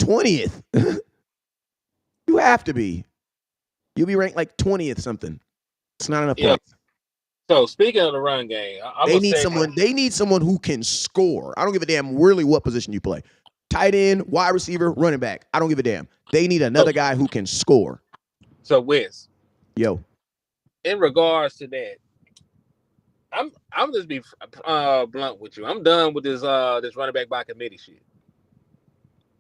20th. You have to be. You'll be ranked like 20th something. It's not enough points. So speaking of the run game, they need someone who can score. I don't give a damn really what position you play. Tight end, wide receiver, running back. I don't give a damn. They need another guy who can score. So Wes, yo, in regards to that, I'm just be blunt with you. I'm done with this running back by committee shit.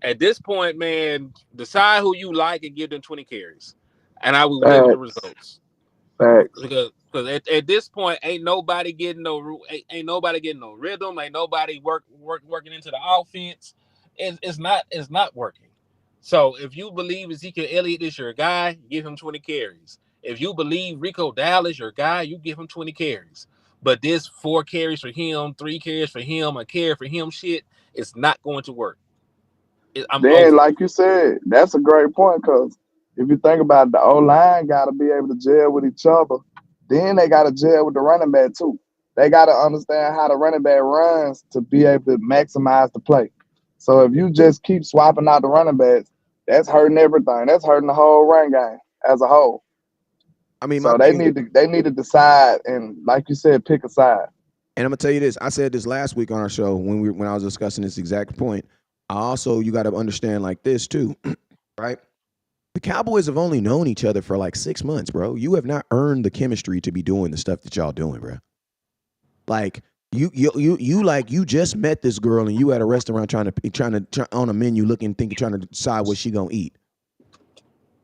At this point, man, decide who you like and give them 20 carries, and I will give the results. Facts. Because at this point, ain't nobody getting no rhythm. Ain't nobody working into the offense. It's not working. So if you believe Ezekiel Elliott is your guy, give him 20 carries. If you believe Rico Dallas your guy, you give him 20 carries. But this 4 carries for him, 3 carries for him, a carry for him shit, it's not going to work. Like you said, that's a great point because if you think about it, the O-line got to be able to gel with each other. Then they got to gel with the running back too. They got to understand how the running back runs to be able to maximize the play. So if you just keep swapping out the running backs, that's hurting everything. That's hurting the whole run game as a whole. I mean, so they need to decide and, like you said, pick a side. And I'm gonna tell you this. I said this last week on our show when I was discussing this exact point. You got to understand like this too, right? The Cowboys have only known each other for like 6 months, bro. You have not earned the chemistry to be doing the stuff that y'all doing, bro. Like you just met this girl and you at a restaurant trying to on a menu trying to decide what she gonna eat.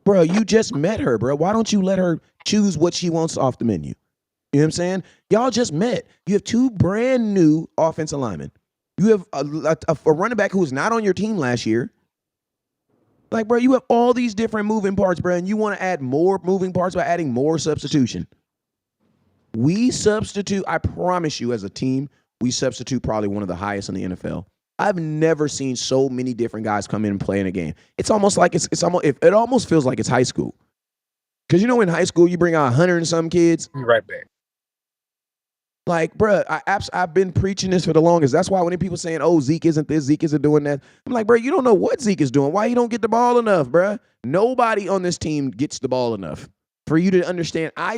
Bro, you just met her, bro. Why don't you let her choose what she wants off the menu? You know what I'm saying? Y'all just met. You have 2 brand new offensive linemen. You have a running back who was not on your team last year. Like, bro, you have all these different moving parts, bro, and you want to add more moving parts by adding more substitution. We substitute, I promise you, as a team, we substitute probably one of the highest in the NFL. I've never seen so many different guys come in and play in a game. It's almost like it almost feels like it's high school. Because in high school, you bring out 100 and some kids. Be right back. Like, bruh, I've been preaching this for the longest. That's why when people saying, oh, Zeke isn't this, Zeke isn't doing that, I'm like, bruh, you don't know what Zeke is doing. Why you don't get the ball enough, bruh? Nobody on this team gets the ball enough for you to understand. I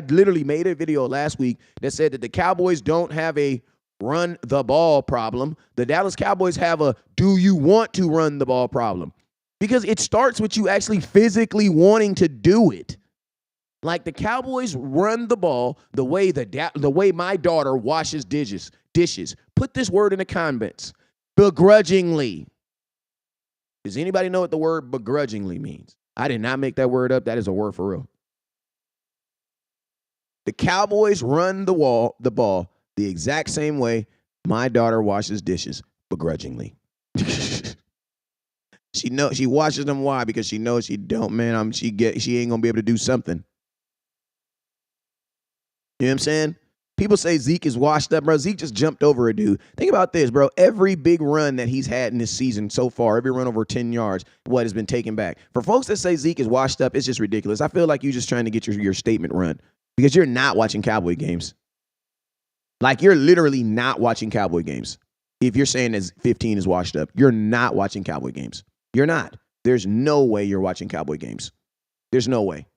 literally made a video last week that said that the Cowboys don't have a run the ball problem. The Dallas Cowboys have a do you want to run the ball problem? Because it starts with you actually physically wanting to do it. Like the Cowboys run the ball the way my daughter washes dishes. Put this word in the comments. Begrudgingly. Does anybody know what the word begrudgingly means? I did not make that word up. That is a word for real. The Cowboys run the ball the exact same way my daughter washes dishes, begrudgingly. She washes them. Why? Because she knows she don't, man. She ain't gonna be able to do something. You know what I'm saying? People say Zeke is washed up, bro. Zeke just jumped over a dude. Think about this, bro. Every big run that he's had in this season so far, every run over 10 yards, has been taken back. For folks that say Zeke is washed up, it's just ridiculous. I feel like you're just trying to get your statement run because you're not watching Cowboy games. Like, you're literally not watching Cowboy games. If you're saying that 15 is washed up, you're not watching Cowboy games. You're not. There's no way you're watching Cowboy games. There's no way.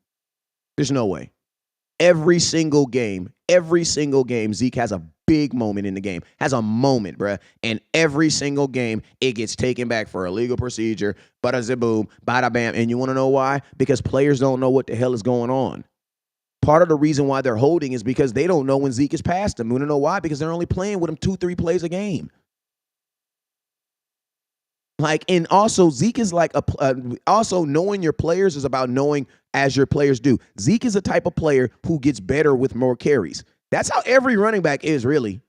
There's no way. Every single game, Zeke has a big moment in the game. Has a moment, bruh. And every single game, it gets taken back for a legal procedure. Bada zaboom, bada bam. And you want to know why? Because players don't know what the hell is going on. Part of the reason why they're holding is because they don't know when Zeke is past them. You want to know why? Because they're only playing with him 2-3 plays a game. Like, and also Zeke is like also knowing your players is about knowing as your players do. Zeke is a type of player who gets better with more carries. That's how every running back is, really.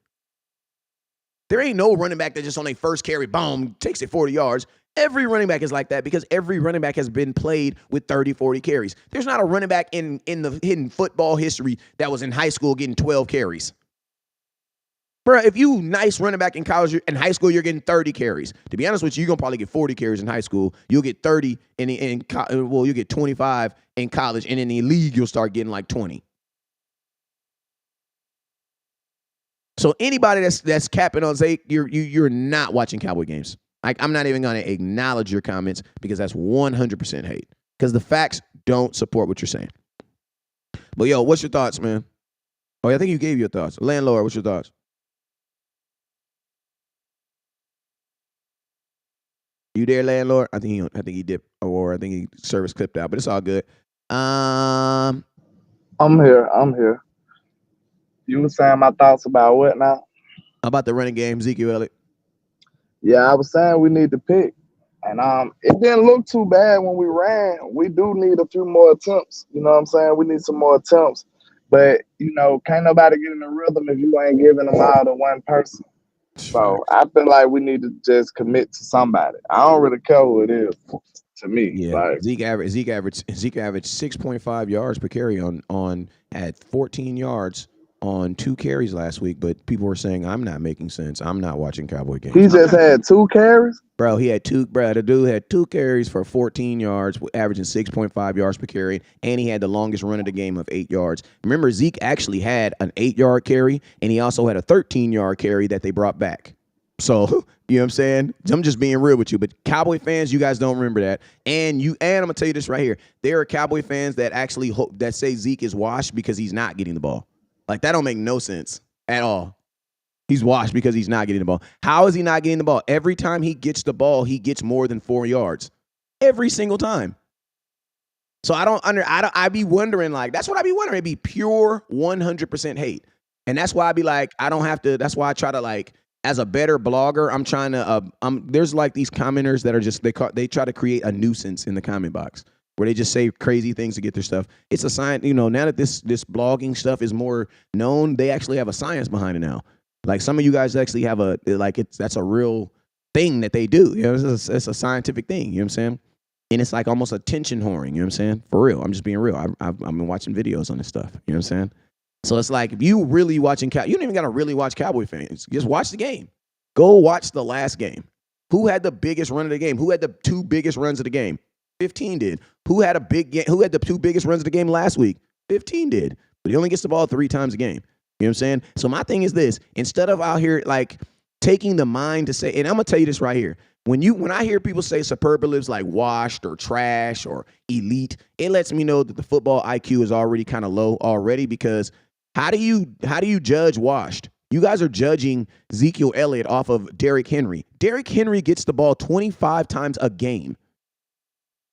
There ain't no running back that just on their first carry, boom, takes it 40 yards. Every running back is like that because every running back has been played with 30, 40 carries. There's not a running back in the hidden football history that was in high school getting 12 carries. Bro, if you nice running back in college, in high school, you're getting 30 carries. To be honest with you, you're going to probably get 40 carries in high school. You'll get 30 you'll get 25 in college, and in the league, you'll start getting like 20. So anybody that's capping on Zeke, you're not watching Cowboy games. Like, I'm not even going to acknowledge your comments because that's 100% hate. Because the facts don't support what you're saying. But yo, what's your thoughts, man? Oh, I think you gave your thoughts. Landlord, what's your thoughts? You there, landlord? I think he dipped, or I think he service clipped out, but it's all good. I'm here. You were saying my thoughts about what now? About the running game, Ezekiel Elliott. Yeah, I was saying we need to pick. And it didn't look too bad when we ran. We do need a few more attempts. You know what I'm saying? We need some more attempts. But, can't nobody get in the rhythm if you ain't giving them all to one person. So I feel like we need to just commit to somebody. I don't really care who it is to me. Yeah, like, Zeke averaged 6.5 yards per carry on at 14 yards on 2 carries last week, but people were saying I'm not making sense. I'm not watching Cowboy games. He just had 2 carries? Bro, the dude had 2 carries for 14 yards, averaging 6.5 yards per carry, and he had the longest run of the game of 8 yards. Remember, Zeke actually had an 8-yard carry, and he also had a 13-yard carry that they brought back. So You know what I'm saying? I'm just being real with you. But Cowboy fans, you guys don't remember that. And I'm gonna tell you this right here. There are Cowboy fans that actually that say Zeke is washed because he's not getting the ball. Like, that don't make no sense at all. He's washed because he's not getting the ball. How is he not getting the ball? Every time he gets the ball, he gets more than 4 yards. Every single time. So I be wondering, like, that's what I be wondering. It'd be pure 100% hate. And that's why I be like, that's why I try to, like, as a better blogger, I'm trying to, there's like these commenters that are just, they try to create a nuisance in the comment box where they just say crazy things to get their stuff. It's a sign, now that this blogging stuff is more known, they actually have a science behind it now. Like, some of you guys actually have that's a real thing that they do. It's a scientific thing, you know what I'm saying? And it's like almost attention whoring, you know what I'm saying? For real, I'm just being real. I've been watching videos on this stuff, you know what I'm saying? So it's like, if you really watching you don't even got to really watch Cowboy fans. Just watch the game. Go watch the last game. Who had the biggest run of the game? Who had the 2 biggest runs of the game? 15 did. Who had the 2 biggest runs of the game last week? 15 did. But he only gets the ball 3 times a game. You know what I'm saying? So my thing is this. Instead of out here, like, taking the mind to say, and I'm going to tell you this right here. When I hear people say superlatives like washed or trash or elite, it lets me know that the football IQ is already kind of low already, because how do you judge washed? You guys are judging Ezekiel Elliott off of Derrick Henry. Derrick Henry gets the ball 25 times a game.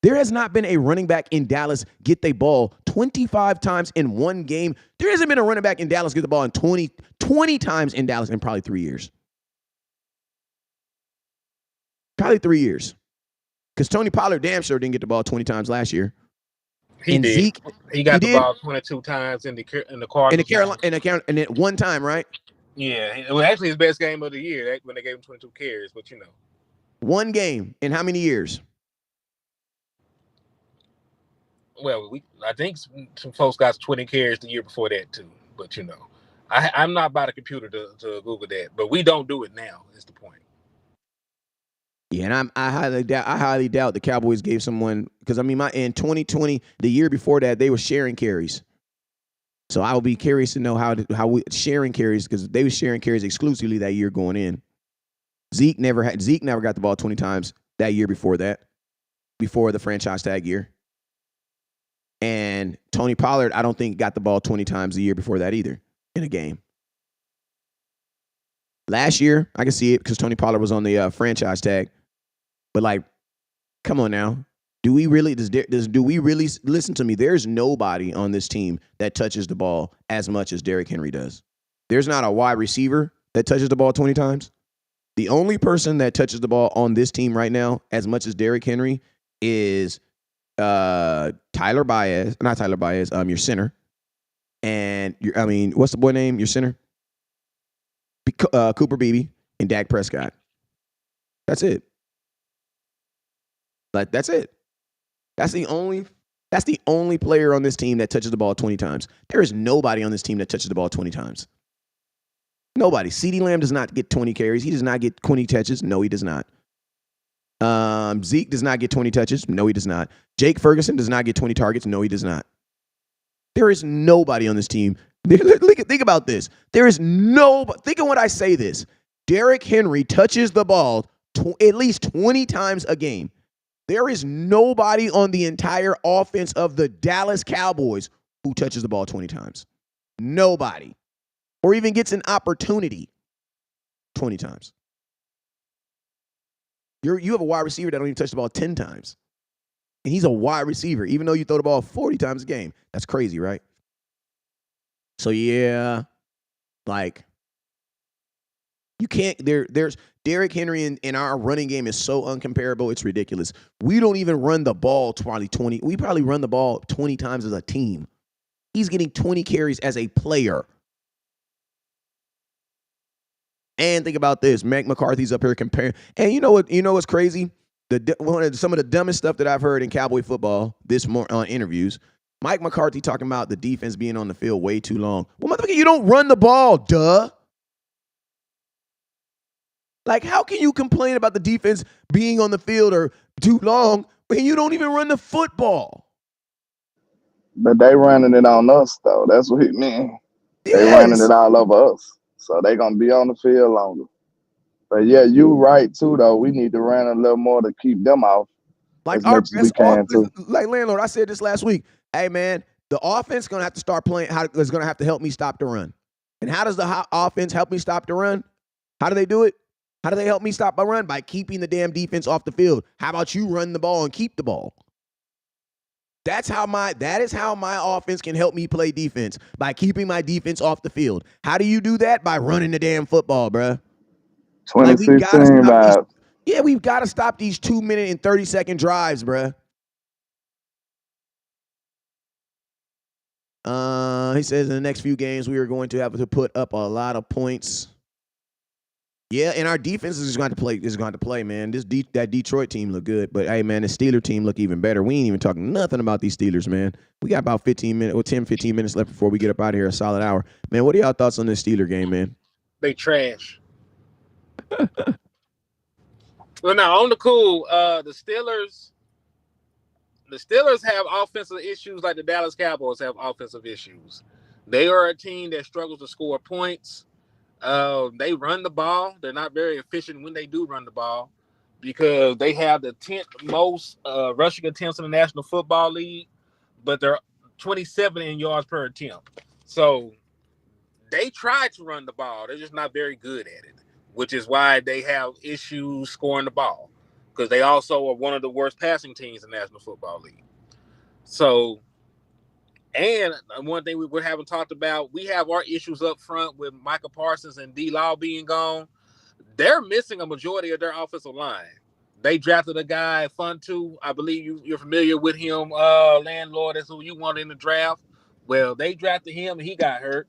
There has not been a running back in Dallas get the ball 25 times in one game. There hasn't been a running back in Dallas get the ball in 20 times in Dallas in probably 3 years. Probably 3 years. Because Tony Pollard damn sure didn't get the ball 20 times last year. He did. Zeke, he got the ball 22 times in the Cardinals. And then one time, right? Yeah. It was actually his best game of the year when they gave him 22 carries, but One game in how many years? Well, I think some folks got 20 carries the year before that too, but I'm not by the computer to Google that, but we don't do it now, is the point. Yeah, and I highly doubt the Cowboys gave someone, because in 2020, the year before that, they were sharing carries. So I would be curious to know how we sharing carries, because they were sharing carries exclusively that year going in. Zeke never got the ball 20 times that year before that, before the franchise tag year. And Tony Pollard, I don't think got the ball 20 times the year before that either in a game. Last year, I can see it because Tony Pollard was on the franchise tag. But, like, come on now. Do we really listen to me? There's nobody on this team that touches the ball as much as Derrick Henry does. There's not a wide receiver that touches the ball 20 times. The only person that touches the ball on this team right now as much as Derrick Henry is Tyler Baez, not Tyler Baez, your center. And what's the boy name? Your center? Cooper Beebe and Dak Prescott. That's it. Like, that's it. That's the only player on this team that touches the ball 20 times. There is nobody on this team that touches the ball 20 times. Nobody. CeeDee Lamb does not get 20 carries. He does not get 20 touches. No, he does not. Zeke does not get 20 touches. No, he does not. Jake Ferguson does not get 20 targets. No, he does not. There is nobody on this team. Think about this. There is nobody. Think of when I say this. Derrick Henry touches the ball at least 20 times a game. There is nobody on the entire offense of the Dallas Cowboys who touches the ball 20 times. Nobody. Or even gets an opportunity 20 times. You have a wide receiver that don't even touch the ball 10 times. And he's a wide receiver, even though you throw the ball 40 times a game. That's crazy, right? So, yeah, like, you can't, there's Derrick Henry in our running game is so uncomparable, it's ridiculous. We don't even run the ball we probably run the ball 20 times as a team. He's getting 20 carries as a player. And think about this, Mike McCarthy's up here comparing. And you know what's crazy? Some of the dumbest stuff that I've heard in Cowboy football on interviews. Mike McCarthy talking about the defense being on the field way too long. Well, motherfucker, you don't run the ball, duh. Like, how can you complain about the defense being on the field or too long when you don't even run the football? But they running it on us, though. That's what he mean. They running it all over us. So they going to be on the field longer. But yeah, you right too though. We need to run a little more to keep them off Like as our much as we best can offense, too. like Landlord, I said this last week. Hey man, the offense gonna have to start playing. Is gonna have to help me stop the run. And how does the offense help me stop the run? How do they do it? How do they help me stop my run? By keeping the damn defense off the field. How about you run the ball and keep the ball? That is how my offense can help me play defense, by keeping my defense off the field. How do you do that? By running the damn football, bruh. Like we've got to 2016 stop these. vibes. Yeah, we've got to stop these 2-minute and 30-second drives, bruh. He says in the next few games we are going to have to put up a lot of points. Yeah, and our defense is going to play. Man. That Detroit team look good, but hey, man, the Steeler team look even better. We ain't even talking nothing about these Steelers, man. We got about 15 minutes left before we get up out of here. A solid hour, man. What are y'all thoughts on this Steeler game, man? They trash. Well, now on the cool, the Steelers have offensive issues like the Dallas Cowboys have offensive issues. They are a team that struggles to score points. They run the ball. They're not very efficient when they do run the ball because they have the 10th most rushing attempts in the National Football League, but they're 27 in yards per attempt. So they try to run the ball. They're just not very good at it, which is why they have issues scoring the ball because they also are one of the worst passing teams in the National Football League. So, and one thing we haven't talked about, we have our issues up front with Micah Parsons and D-Law being gone. They're missing a majority of their offensive line. They drafted a guy, Funtu. I believe you're familiar with him, Landlord. That's who you wanted in the draft. Well, they drafted him and he got hurt.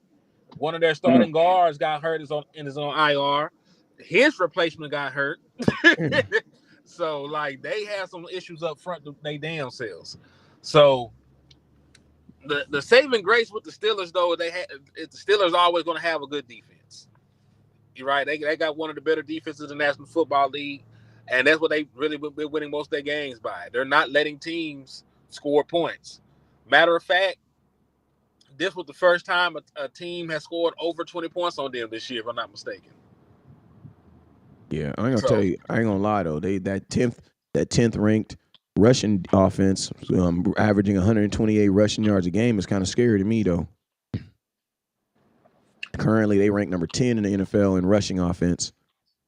One of their starting guards got hurt and is on IR. His replacement got hurt. So, like, they have some issues up front to they damn selves. So, the saving grace with the Steelers, though, the Steelers are always going to have a good defense. You're right. They got one of the better defenses in the National Football League, and that's what they really been winning most of their games by. They're not letting teams score points. Matter of fact, this was the first time a team has scored over 20 points on them this year, if I'm not mistaken. Yeah, I ain't gonna tell you. I ain't gonna lie though. That 10th ranked Russian offense, averaging 128 rushing yards a game, is kind of scary to me though. Currently, they rank number 10 in the NFL in rushing offense,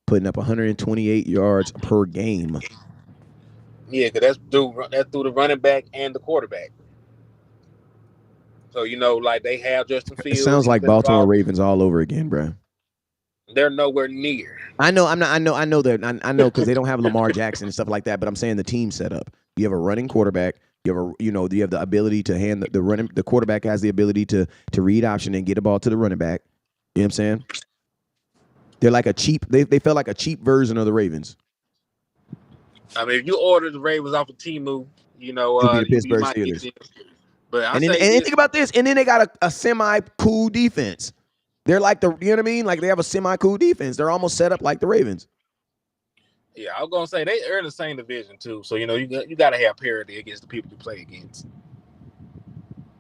putting up 128 yards per game. Yeah, because that's through the running back and the quarterback. So, like they have Justin Fields. It sounds like Baltimore Ravens all over again, bro. They're nowhere near. I know that. I know because they don't have Lamar Jackson and stuff like that. But I'm saying the team setup. You have a running quarterback. You have the ability to hand the running. The quarterback has the ability to read option and get a ball to the running back. You know what I'm saying? They're like a cheap. They felt like a cheap version of the Ravens. I mean, if you order the Ravens off of Temu, be the Pittsburgh Steelers. But and think about this. And then they got a semi cool defense. They're like you know what I mean? Like they have a semi-cool defense. They're almost set up like the Ravens. Yeah, I was gonna say they are in the same division too. So you got to have parity against the people you play against.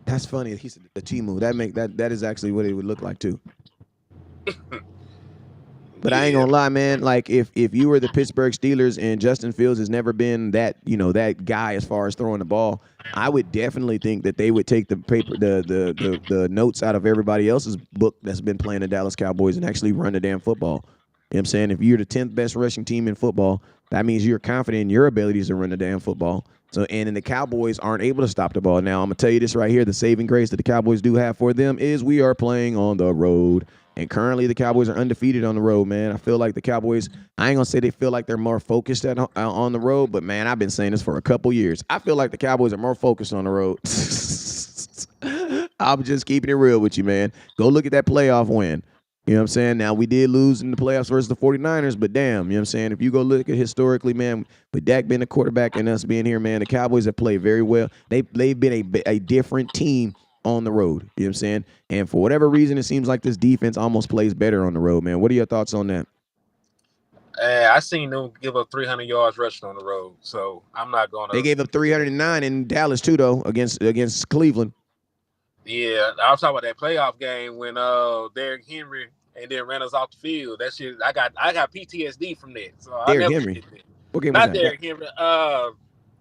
That's funny. He said the T move. That is actually what it would look like too. But yeah. I ain't gonna lie, man. Like if you were the Pittsburgh Steelers and Justin Fields has never been that that guy as far as throwing the ball, I would definitely think that they would take the notes out of everybody else's book that's been playing the Dallas Cowboys and actually run the damn football. You know what I'm saying? If you're the 10th best rushing team in football, that means you're confident in your abilities to run the damn football. So and the Cowboys aren't able to stop the ball. Now I'm gonna tell you this right here: the saving grace that the Cowboys do have for them is we are playing on the road. And currently, the Cowboys are undefeated on the road, man. I feel like the Cowboys, I ain't going to say they feel like they're more focused on the road, but, man, I've been saying this for a couple years. I feel like the Cowboys are more focused on the road. I'm just keeping it real with you, man. Go look at that playoff win. You know what I'm saying? Now, we did lose in the playoffs versus the 49ers, but damn, you know what I'm saying? If you go look at historically, man, with Dak being the quarterback and us being here, man, the Cowboys have played very well. They've been a different team on the road. You know what I'm saying? And for whatever reason, it seems like this defense almost plays better on the road, man. What are your thoughts on that? I seen them give up 300 yards rushing on the road, so I'm not going to. They gave up 309 in Dallas, too, though, against Cleveland. Yeah, I was talking about that playoff game when Derrick Henry and then ran us off the field. That shit, I got PTSD from that. So I Derrick never Henry. forget that. What game Not was that? Derrick Henry.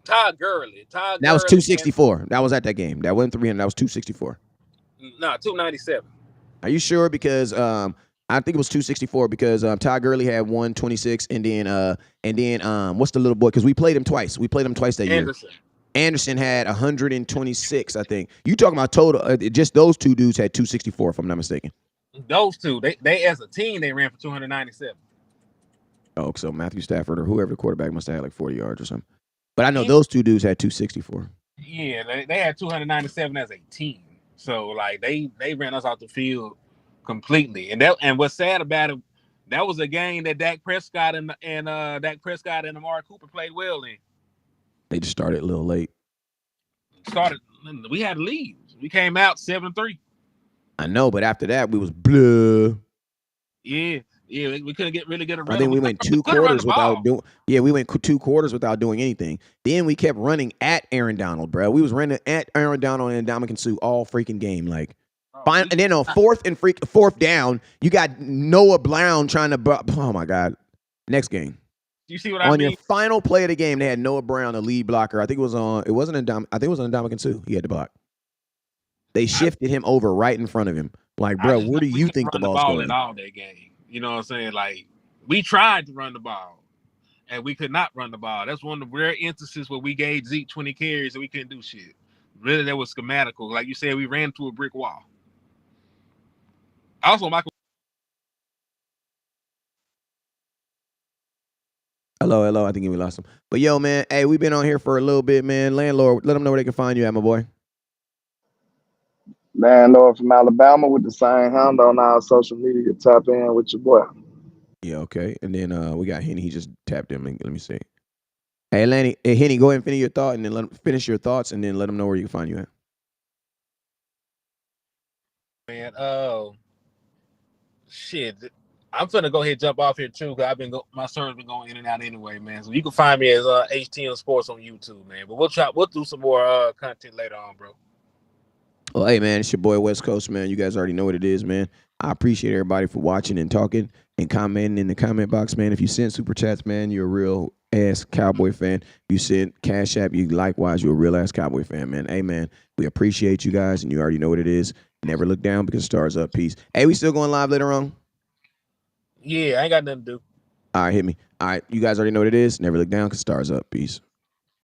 Todd Gurley. That was 264. That was at that game. That wasn't 300. That was 264. No, 297. Are you sure? Because I think it was 264 because Todd Gurley had 126 and then what's the little boy? Because we played him twice. We played him twice that year. Anderson had 126, I think. You talking about total? Just those two dudes had 264, if I'm not mistaken. Those two, they as a team, they ran for 297. Oh, so Matthew Stafford or whoever the quarterback must have had like 40 yards or something. But I know those two dudes had 264. Yeah, they had 297 as a team. So like they ran us off the field completely. And what's sad about it, that was a game that Dak Prescott and Amari Cooper played well in. They just started a little late. We had a lead. We came out 7-3. I know, but after that we was blah. Yeah, we couldn't really get a run. I think we went 2 quarters without doing. Yeah, we went 2 quarters without doing anything. Then we kept running at Aaron Donald, bro. We was running at Aaron Donald and Ndamukong Suh all freaking game, like. And then on fourth down, you got Noah Brown trying to. Oh my God! Next game. You see what I mean? On your final play of the game, they had Noah Brown, the lead blocker. I think it was on. It wasn't I think it was on Ndamukong Suh. He had to block. They shifted him over right in front of him. Like, bro, where do you think the ball's going? At all that game. You know what I'm saying? Like, we tried to run the ball, and we could not run the ball. That's one of the rare instances where we gave Zeke 20 carries and we couldn't do shit. Really, that was schematical. Like you said, we ran to a brick wall. Also, Michael. Hello. I think we lost him. But yo, man, hey, we've been on here for a little bit, man. Landlord, let them know where they can find you at, my boy. Landlord from Alabama with the same handle on our social media. Tap in with your boy. Yeah, okay. And then we got Henny. He just tapped him. Let me see. Hey, Henny, go ahead and finish your thought, and then finish your thoughts, and then let them know where you can find you at. Man, shit. I'm finna go ahead and jump off here too, because my server's been going in and out anyway, man. So you can find me as HTM Sports on YouTube, man. But we'll do some more content later on, bro. Well, hey, man, it's your boy West Coast, man. You guys already know what it is, man. I appreciate everybody for watching and talking and commenting in the comment box, man. If you send super chats, man, you're a real ass Cowboy fan. If you send Cash App, you likewise, you're a real ass Cowboy fan, man. Hey, man, we appreciate you guys, and you already know what it is. Never look down because stars up. Peace. Hey, we still going live later on? Yeah, I ain't got nothing to do. All right, hit me. All right, you guys already know what it is. Never look down because stars up. Peace.